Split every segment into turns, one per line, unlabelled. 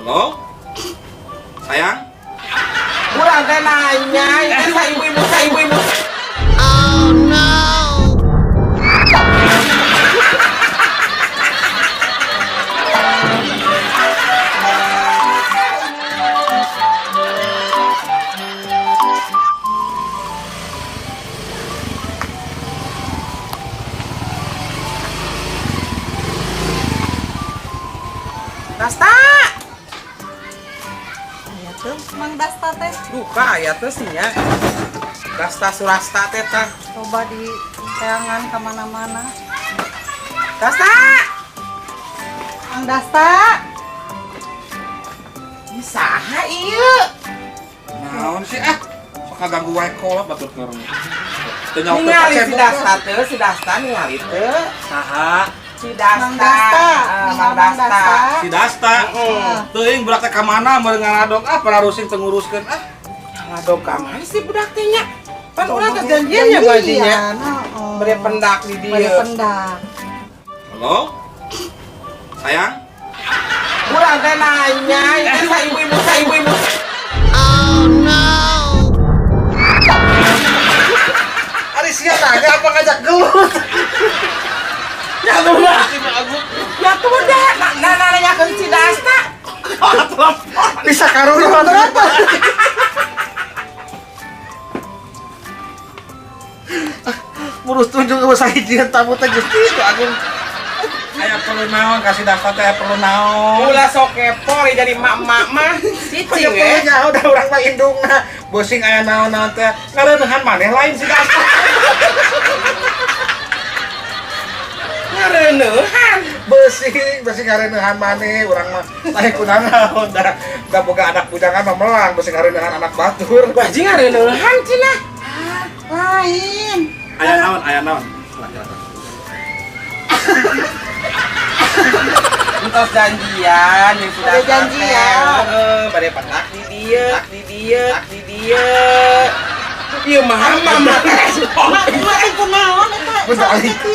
Halo? Sayang?
Kurang teh nanya, itu sa ibu-ibu. Dasta!
Aya tuh Mang Dasta teh.
Duka aya teh nya. Dasta Surasta teh tah.
Coba di teangan kemana-mana.
Dasta!
Mang Dasta.
Saha ieu?
Naon sih sok ngaganggu wae kolot batur keur. Teu nyaut
Ningali si Dasta teh, si Dasta ningali teh.
Saha?
Si Dasta.
Mang Dasta.
Mang Dasta.
Si Dasta. Teuing budak teh ka mana meureun ngaradog pararusing teu nguruskeun
Ngadog ka mana sih budak teh nya? Pan urang teh janjian nya bajinya. Bere pendak di
Bere
dieu.
pendak.
Halo? Sayang?
Kurang teh nanya, itu sa ibu-ibu.
Ari sia nanya apa ngajak gelut?
Ya tuh deh, nanyakeun si Dasta.
Bisa karuruan apa? Murus tunjuk usaha hijieun tamu teh geus kitu Agung.
Aya perlu naon kasih Dasta teh perlu naon?
Ulah sok kepo jadi mak-mak mah. Cicing we.
Ya udah urang mah indungna.
Bosing aya naon-naon teh ngareuneuhan maneh lain si Dasta.
Ngareuneuhan.
Beusi ngareuneuhan maneh urang mah lain kunaon da boga anak bujangan mah melang beusi ngareuneuhan anak batur.
Bajing ngareuneuhan cenah.
Lain.
Aya naon?
Entos janjian yang sudah
Ada janjian.
Bade pendak di dieu. Ieu mah mama.
Mak teh kunaon eta?
Bener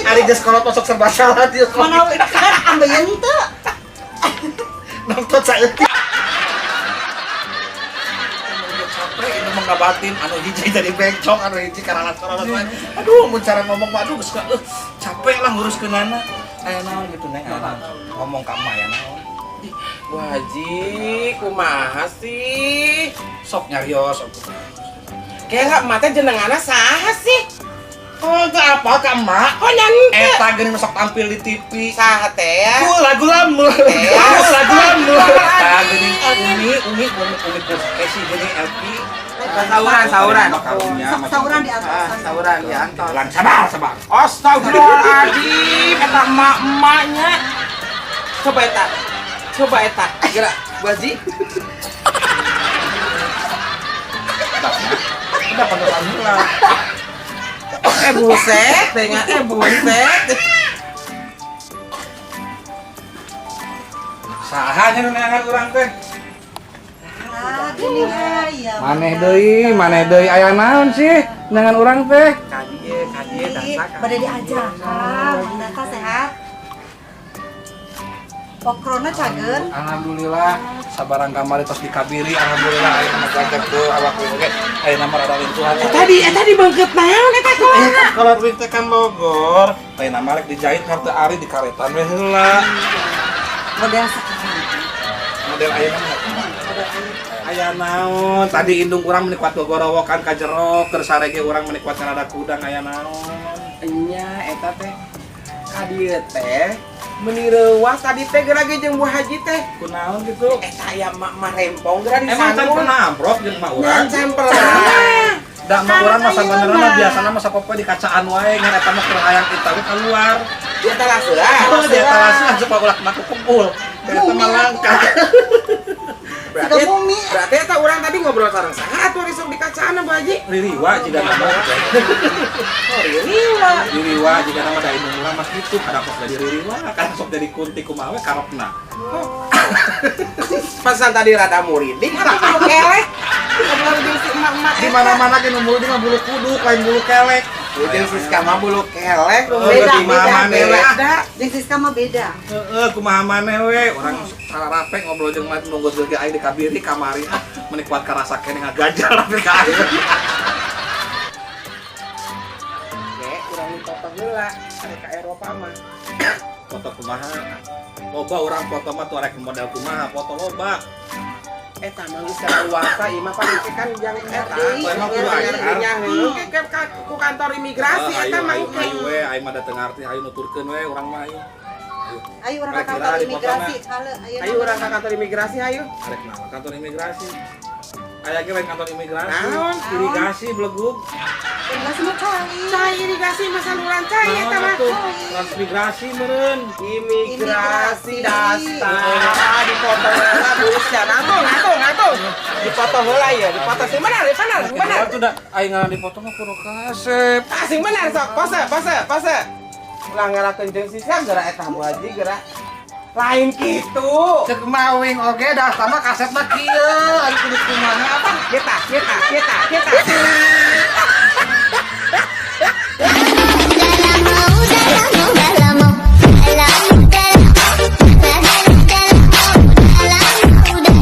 ari geus kolot masuk serba salah dia.
Mana ambeien teu?
Nonton saeutik.
Capek ini mah ngabatin
Anu hiji jadi bencong, anu hiji karalat-karalat wae. Aduh, mun cara ngomong mah aduh geus
capek lah nguruskeunana. Aya naon gitu neng ngomong ka emak aya naon.
Wah Haji, kumaha sih?
Sok nyarios.
Kayak mata jenenganna saha sih?
oh itu apa ka emak?
Oh nyanyi
Eta geuning sok tampil di TV.
saha teh ya?
Lagu lama.
Lagu lama. Tah geuning umi Esi geuning LP.
Sauran.
Sauran di atas.
Sauran ya antos.
Lan sabar.
Astagfirullahaladzim, eta emak-emaknya. Coba eta. Gerak, Bu Haji.
Udah pantesan heula.
Buset.
Saha nya nu neangan urang teh?
Ah, gini aya.
Maneh deui aya naon sih neangan urang teh?
Kadieu dasar.
Bade diajar. Mang Dasta sehat. Pokrona cageun.
Alhamdulillah sabarang kamari tos dikabiri alhamdulillah aya mah gagap teu awak oge aya nama rada lintuhan.
Tadi bangkeut naon eta kolana?
Kalau duit teh kan logor, lain nama rek dijahit harteu ari di karetan we heula.
Model sekarang.
Model ayeuna mah aya naon? Tadi indung urang menikmat gogorowokan ka jero, keur sarege urang menikmat rada kudang aya naon?
Enya eta teh kadieu teh meuni reuwas tadi teh geura ge jeung Bu Haji teh.
Kunaon gitu?
Eta aya mak rempong geura di
Emang can
sana.
pernah amprok jeung mak urang?
Ngan campelan.
Da mak urang mah sabenerna mah biasana mah sapopoe di kacaan wae ngan eta mah keur hayang kita we keluar.
Dia talaseuan.
Oh, di etalase aja pak ulah maku kumpul. Eta mah langka.
Siga bumi.
Berarti eta urang tadi ngobrol sareng saha atuh risuk di kacaan Bu Haji?
Ririwa jiga nama.
Oh, riwa.
Ririwa jiga nama da indung urang mah kitu kada kos jadi ririwa kan sok jadi kunti kumaha we karepna.
Pesan tadi rada muridik atau kelek? Ngobrol jeung si emak-emak
Di mana-mana ke bulu di mah bulu kuduk lain bulu kelek.
Jeung Siska mah bulu kelek
Beda,
beda.
ada.
Jeung Siska mah beda.
Kumaha maneh we urang sararape ngobrol jeung mah nunggu geus aing di kabiri kamari menikmat karasa keneh ngagajar tapi ka aing.
Ge, urang dipoto heula are ka Eropa mah.
Foto kumaha? Loba urang foto mah tuh rek model kumaha foto loba.
Eta mah geus luasa ieu mah pake kan jang eta.
Emang kudu anyar.
Nyaheung ke ku kantor imigrasi eta mah
Ayo we aing mah dateng arti ayo nuturkeun we urang mah ayo.
Ayo urang ka kantor imigrasi.
Ayo urang ka kantor imigrasi ayo.
Arek naon kantor imigrasi. Aya ge lain kantor imigrasi.
Naon?
Irigasi belegug.
Imigrasi mah cai.
Cai irigasi mah saluran cai eta mah.
Transmigrasi meureun.
Imigrasi dasar dipoto heula burisnya ngatung. Dipoto heula ieu, dipoto sing benar.
Atuh da aing ngaran di foto mah kudu kasep.
Sing benar sok, pose. Ulah ngarakeun jeung sisa geura eta Bu Haji geura. Lain kitu.
Cek mawing oge dah sama kaset mah kieu ari kudu kumaha apa?
Kita